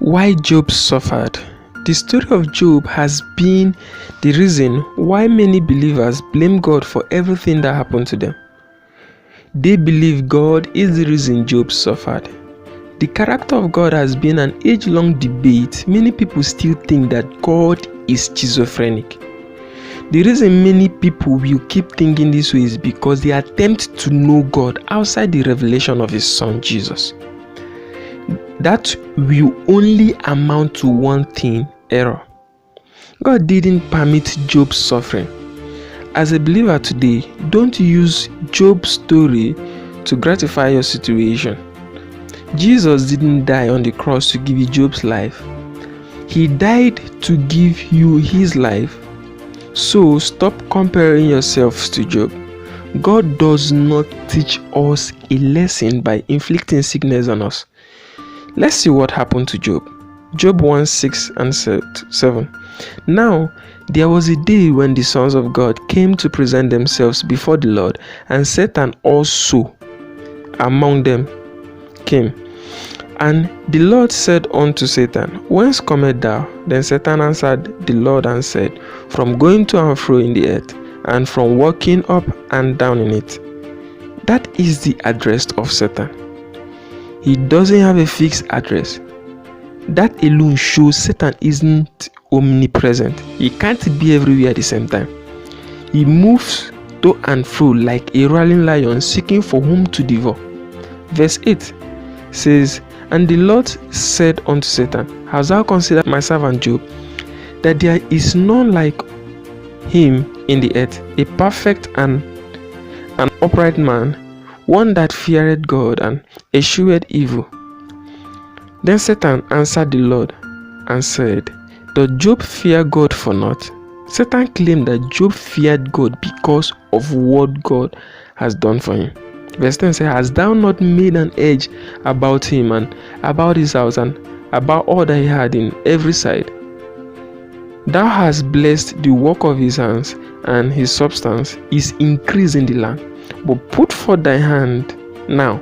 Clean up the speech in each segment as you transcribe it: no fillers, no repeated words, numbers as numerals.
Why Job suffered. The story of Job has been the reason why many believers blame God for everything that happened to them. They believe God is the reason Job suffered. The character of God has been an age-long debate. Many people still think that God is schizophrenic. The reason many people will keep thinking this way is because they attempt to know God outside the revelation of His Son Jesus. That will only amount to one thing: error. God didn't permit Job's suffering. As a believer today, don't use Job's story to gratify your situation. Jesus didn't die on the cross to give you Job's life. He died to give you His life. So stop comparing yourselves to Job. God does not teach us a lesson by inflicting sickness on us. Let's see what happened to Job. Job 1:6 and 7. Now there was a day when the sons of God came to present themselves before the Lord, and Satan also among them came. And the Lord said unto Satan, Whence comest thou? Then Satan answered the Lord and said, From going to and fro in the earth, and from walking up and down in it. That is the address of Satan. He doesn't have a fixed address. That alone shows Satan isn't omnipresent. He can't be everywhere at the same time. He moves to and fro like a roaring lion, seeking for whom to devour. Verse 8 says, And the Lord said unto Satan, Hast thou considered my servant Job, that there is none like him in the earth, a perfect and an upright man, one that feareth God and escheweth evil? Then Satan answered the Lord and said, Doth Job fear God for naught? Satan claimed that Job feared God because of what God has done for him. Verse 10 says, Hast thou not made an edge about him and about his house and about all that he had in every side? Thou hast blessed the work of his hands, and his substance is increased in the land. But put forth thy hand now,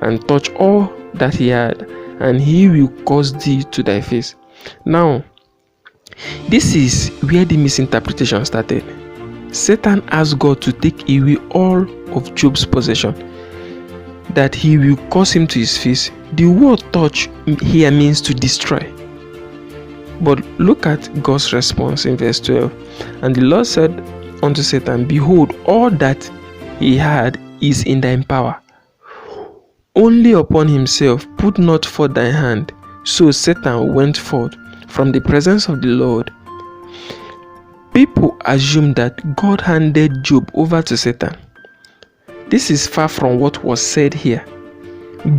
and touch all that he had, and he will cause thee to thy face. Now, this is where the misinterpretation started. Satan asked God to take away all of Job's possession, that he will cause him to his face. The word touch here means to destroy. But look at God's response in verse 12. And the Lord said unto Satan, Behold, all that he had is in thy power. Only upon himself put not forth thy hand. So Satan went forth from the presence of the Lord. People assume that God handed Job over to Satan. This is far from what was said here.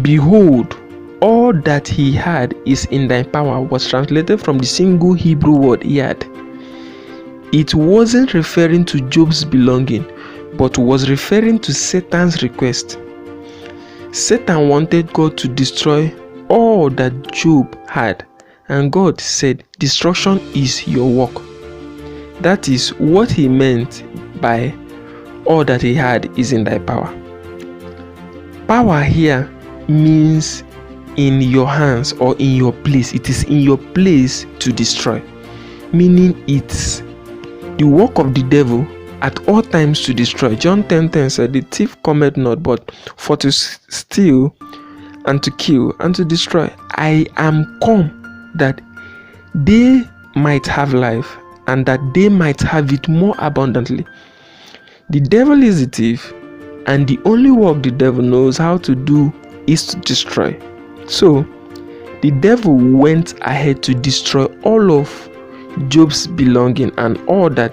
Behold, all that he had is in thy power was translated from the single Hebrew word yad. It wasn't referring to Job's belonging, but was referring to Satan's request. Satan wanted God to destroy all that Job had, and God said, Destruction is your work. That is what he meant by all that he had is in thy power. Power here means in your hands or in your place. It is in your place to destroy, meaning it's the work of the devil at all times to destroy. John 10:10 said, The thief cometh not but for to steal and to kill and to destroy. I am come that they might have life, and that they might have it more abundantly. The devil is a thief, and the only work the devil knows how to do is to destroy. So, the devil went ahead to destroy all of Job's belonging and all that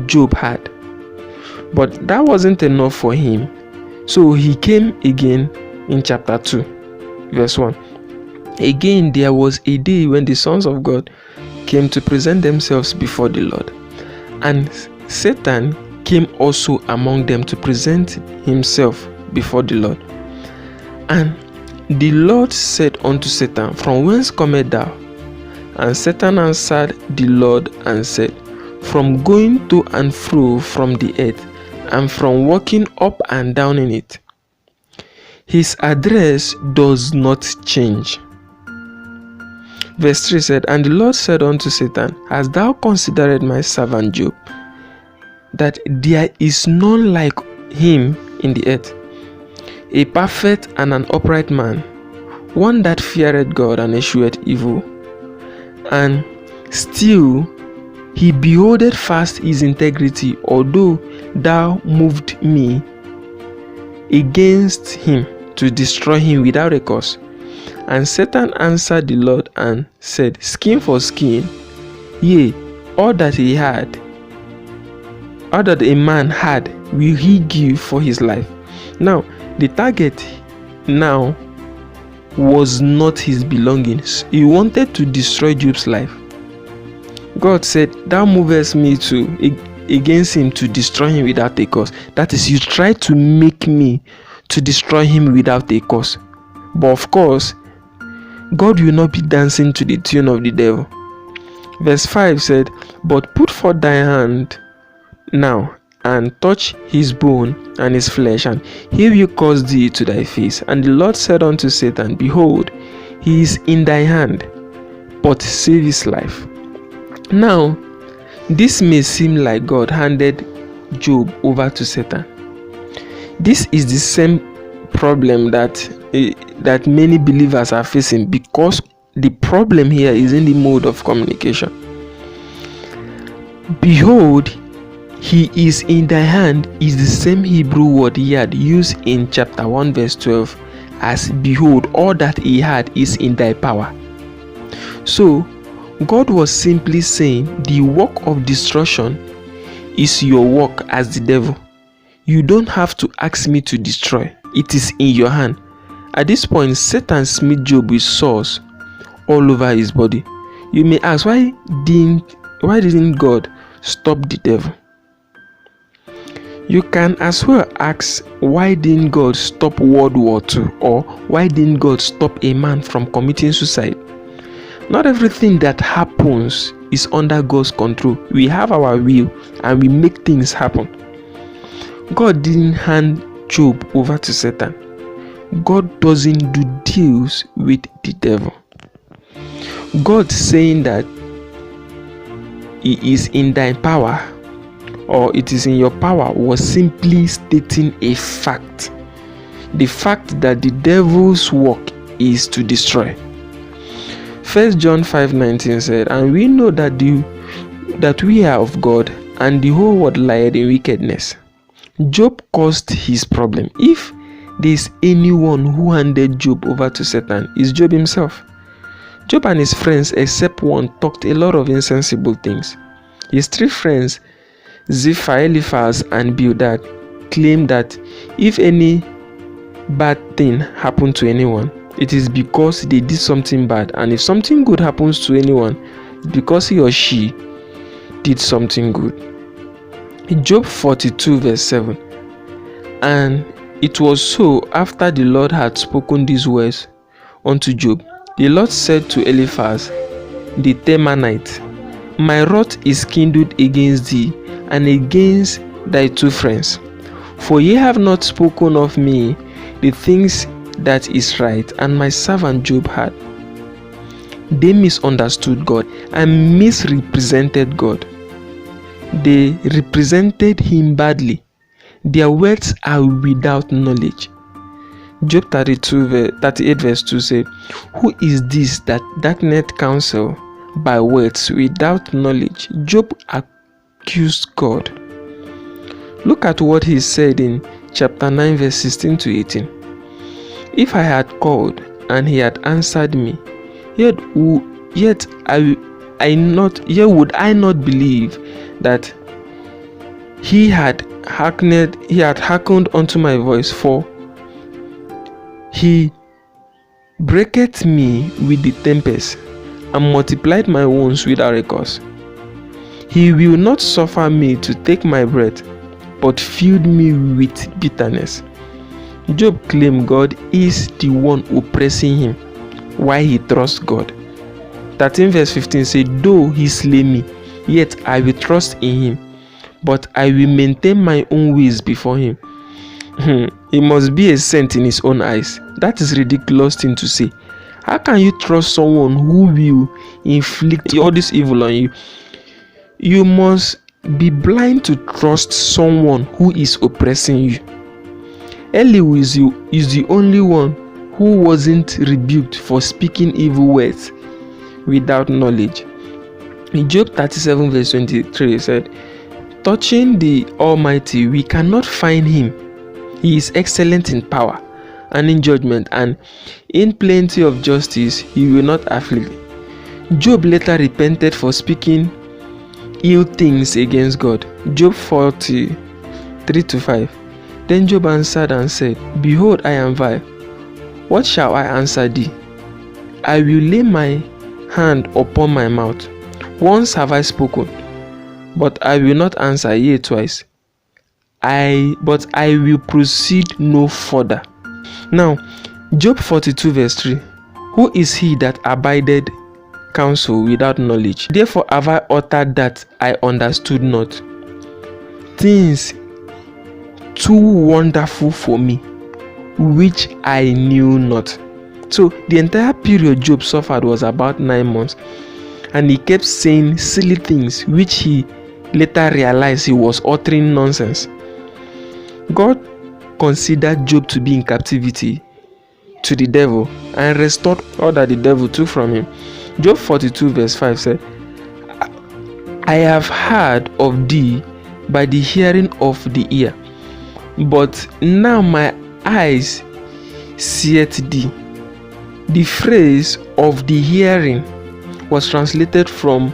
Job had. But that wasn't enough for him. So he came again in chapter 2, verse 1. Again, there was a day when the sons of God came to present themselves before the Lord. And Satan came also among them to present himself before the Lord. And the Lord said unto Satan, From whence comest thou? And Satan answered the Lord and said, From going to and fro from the earth, and from walking up and down in it. His address does not change. Verse 3 said, And the Lord said unto Satan, Hast thou considered my servant Job, that there is none like him in the earth, a perfect and an upright man, one that feareth God and escheweth evil, and still he beholdeth fast his integrity, although thou moved me against him to destroy him without a cause. And Satan answered the Lord and said, Skin for skin, yea, all that a man had will he give for his life. Now, the target now was not his belongings. He wanted to destroy Job's life. God said, Thou movest me against him to destroy him without a cause. That is, you try to make me to destroy him without a cause. But of course, God will not be dancing to the tune of the devil. Verse 5 said, But put forth thy hand now, and touch his bone and his flesh, and he will cause thee to thy face. And the Lord said unto Satan, Behold, he is in thy hand, but save his life. Now, this may seem like God handed Job over to Satan. This is the same problem that many believers are facing, because the problem here is in the mode of communication. Behold, he is in thy hand is the same Hebrew word he had used in chapter 1 verse 12 as behold, all that he had is in thy power. So God was simply saying the work of destruction is your work as the devil. You don't have to ask me to destroy. It is in your hand. At this point, Satan smote Job with sores all over his body. You may ask, why didn't God stop the devil? You can as well ask, why didn't God stop World War II? Or why didn't God stop a man from committing suicide? Not everything that happens is under God's control. We have our will and we make things happen. God didn't hand Job over to Satan. God doesn't do deals with the devil. God saying that he is in thy power, or it is in your power, was simply stating a fact. The fact that the devil's work is to destroy. 1 John 5:19 said, And we know that we are of God, and the whole world lieth in wickedness. Job caused his problem. If there is anyone who handed Job over to Satan, it's Job himself. Job and his friends, except one, talked a lot of insensible things. His three friends, Zephyr, Eliphaz, and Bildad, claimed that if any bad thing happened to anyone, it is because they did something bad, and if something good happens to anyone, because he or she did something good. Job 42 verse 7. And it was so, after the Lord had spoken these words unto Job, the Lord said to Eliphaz the Temanite, My wrath is kindled against thee, and against thy two friends, for ye have not spoken of me the things that is right, and my servant Job had. They misunderstood God and misrepresented God. They represented him badly. Their words are without knowledge. Job 38 verse 2 said, Who is this that darkeneth counsel by words without knowledge? Job accused God. Look at what he said in chapter 9 verse 16 to 18. If I had called and he had answered me, yet would I not believe that he had hearkened unto my voice, for he breaketh me with the tempest, and multiplied my wounds without a cause. He will not suffer me to take my breath, but filled me with bitterness. Job claimed God is the one oppressing him, while he trusts God. 13 verse 15 said, Though he slay me, yet I will trust in him, but I will maintain my own ways before him. He must be a saint in his own eyes. That is a ridiculous thing to say. How can you trust someone who will inflict all this evil on you? You must be blind to trust someone who is oppressing you. Elihu is the only one who wasn't rebuked for speaking evil words without knowledge. In Job 37 verse 23 said, touching the Almighty, we cannot find him. He is excellent in power and in judgment, and in plenty of justice he will not afflict. Job later repented for speaking ill things against God. Job 43-5. Then Job answered and said, behold, I am vile. What shall I answer thee? I will lay my hand upon my mouth. Once have I spoken, but I will not answer, yea, twice. But I will proceed no further. Now, Job 42 verse 3. Who is he that abided counsel without knowledge? Therefore have I uttered that I understood not, things too wonderful for me, which I knew not. So the entire period Job suffered was about 9 months, and he kept saying silly things which he later realized he was uttering nonsense. God considered Job to be in captivity to the devil and restored all that the devil took from him. Job 42 verse 5 said, I have heard of thee by the hearing of the ear, but now my eyes seeth thee. The phrase of the hearing was translated from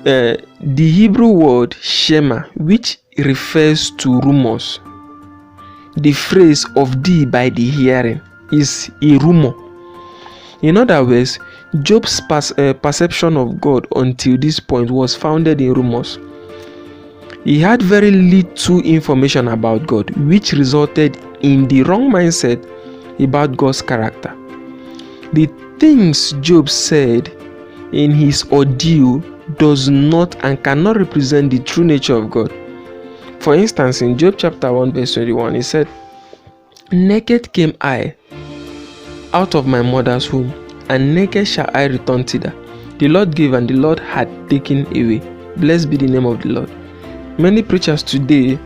the Hebrew word shema, which refers to rumors. The phrase of thee by the hearing is a rumor. In other words, Job's perception of God until this point was founded in rumors. He had very little information about God, which resulted in the wrong mindset about God's character. The things Job said in his ordeal does not and cannot represent the true nature of God. For instance, in Job chapter 1 verse 21, he said, naked came I out of my mother's womb, and naked shall I return thither. The Lord gave, and the Lord had taken away. Blessed be the name of the Lord. Many preachers today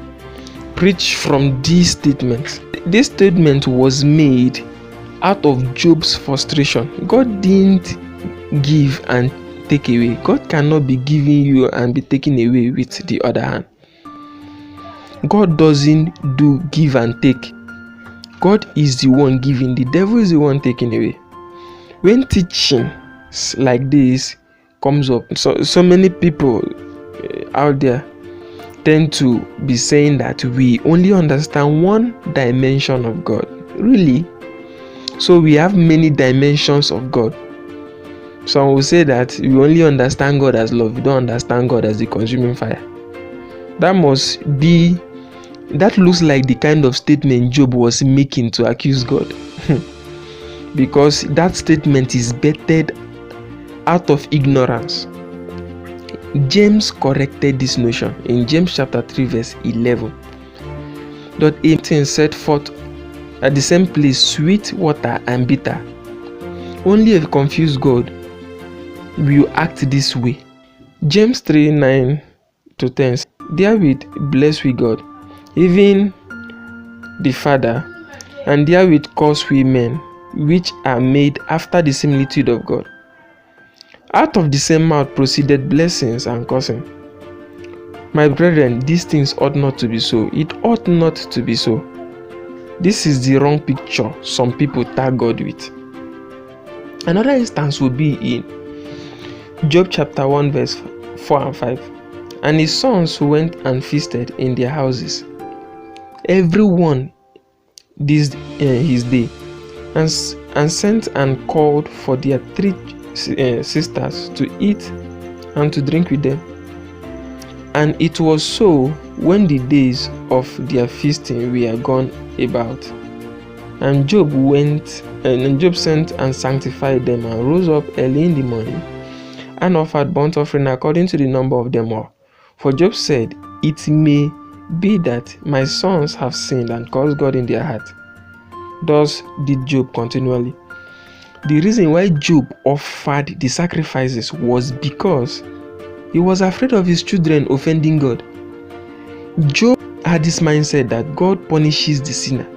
preach from these statements. This statement was made out of Job's frustration. God didn't give and take away. God cannot be giving you and be taken away with the other hand. God doesn't do give and take. God is the one giving, the devil is the one taking away. When teaching like this comes up, so many people out there tend to be saying that we only understand one dimension of God. Really? So we have many dimensions of God. Some will say that we only understand God as love, we don't understand God as the consuming fire. That looks like the kind of statement Job was making to accuse God. Because that statement is bettered out of ignorance. James corrected this notion in James chapter 3 verse 11. That a thing set forth at the same place, sweet water and bitter. Only a confused God will act this way. James 3:9-10. Therewith bless we God, even the Father, and therewith curse we men, which are made after the similitude of God. Out of the same mouth proceeded blessings and cursing. My brethren, these things ought not to be so. It ought not to be so. This is the wrong picture some people tag God with. Another instance would be in Job chapter 1 verse 4 and 5. And his sons went and feasted in their houses, everyone his day, and sent and called for their 3 sisters to eat and to drink with them. And it was so when the days of their feasting were gone about. And Job sent and sanctified them, and rose up early in the morning, and offered burnt offering according to the number of them all. For Job said, it may be that my sons have sinned and caused God in their heart. Thus did Job continually. The reason why Job offered the sacrifices was because he was afraid of his children offending God. Job had this mindset that God punishes the sinner.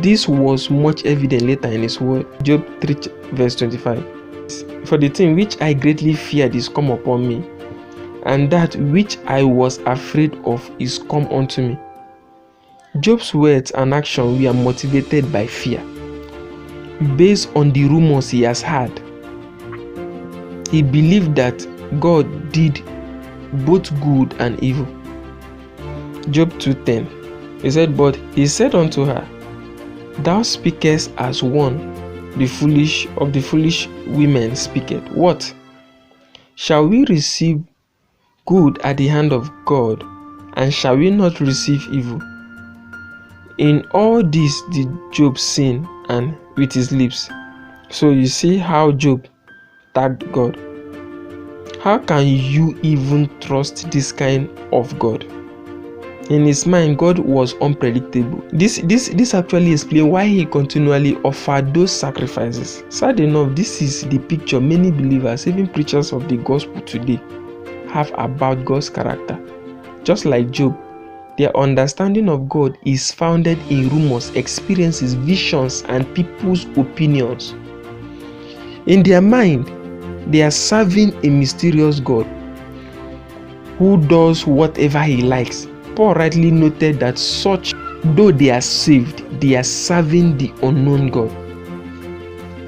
This was much evident later in his word. Job 3 verse 25. For the thing which I greatly feared is come upon me, and that which I was afraid of is come unto me. Job's words and action were motivated by fear, based on the rumors he has heard. He believed that God did both good and evil. Job 2:10. He said, but he said unto her, Thou speakest as one the foolish women speaketh. What? Shall we receive good at the hand of God, and shall we not receive evil? In all this did Job sin, and with his lips. So you see how Job tagged God. How can you even trust this kind of God? In his mind, God was unpredictable. This actually explains why he continually offered those sacrifices. Sad enough, this is the picture many believers, even preachers of the gospel today, have about God's character. Just like Job, their understanding of God is founded in rumors, experiences, visions, and people's opinions. In their mind, they are serving a mysterious God who does whatever he likes. Paul rightly noted that such, though they are saved, they are serving the unknown God.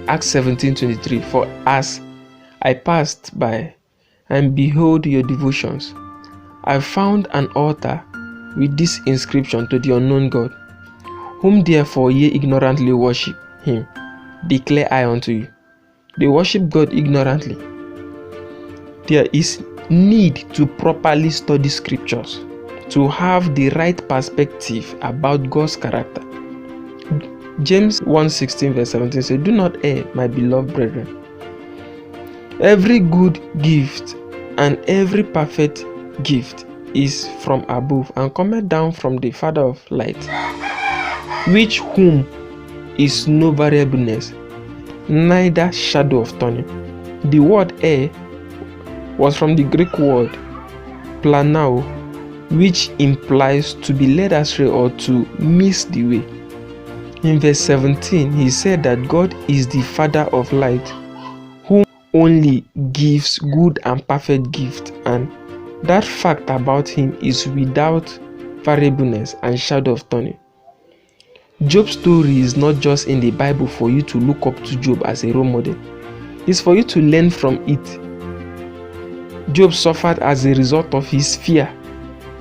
Acts 17:23. For as I passed by and behold your devotions, I found an altar with this inscription to the unknown God, whom therefore ye ignorantly worship him, declare I unto you. They worship God ignorantly. There is need to properly study scriptures to have the right perspective about God's character. James 1:16 verse 17 says, Do not err, my beloved brethren. Every good gift and every perfect gift is from above, and cometh down from the Father of light, which whom is no variableness, neither shadow of turning. The word err was from the Greek word planao, which implies to be led astray or to miss the way. In verse 17, he said that God is the Father of light, who only gives good and perfect gift, and that fact about him is without variableness and shadow of turning. Job's story is not just in the Bible for you to look up to Job as a role model. It's for you to learn from it. Job suffered as a result of his fear.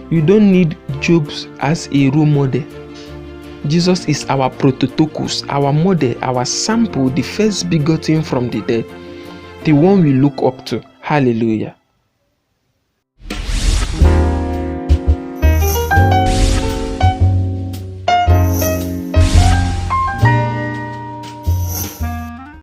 You don't need Job as a role model. Jesus is our prototokos, our model, our sample, the first begotten from the dead, the one we look up to. Hallelujah.